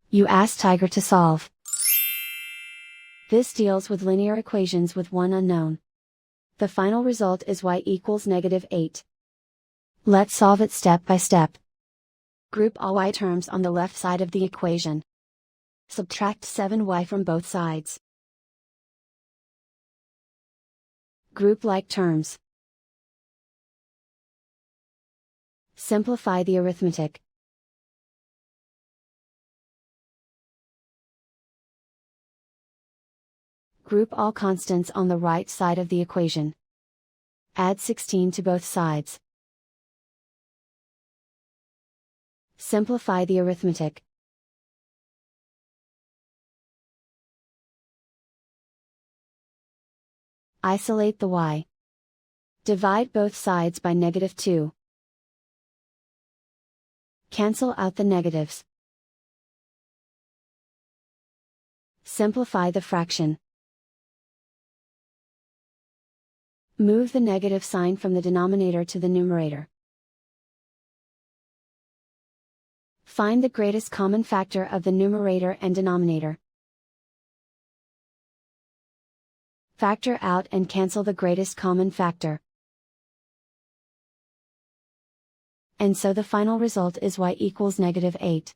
You ask Tiger to solve. This deals with linear equations with one unknown. The final result is y equals -8. Let's solve it step by step. Group all y terms on the left side of the equation. Subtract 7y from both sides. Group like terms. Simplify the arithmetic. Group all constants on the right side of the equation. Add 16 to both sides. Simplify the arithmetic. Isolate the y. Divide both sides by -2. Cancel out the negatives. Simplify the fraction. Move the negative sign from the denominator to the numerator. Find the greatest common factor of the numerator and denominator. Factor out and cancel the greatest common factor. And so the final result is y equals -8.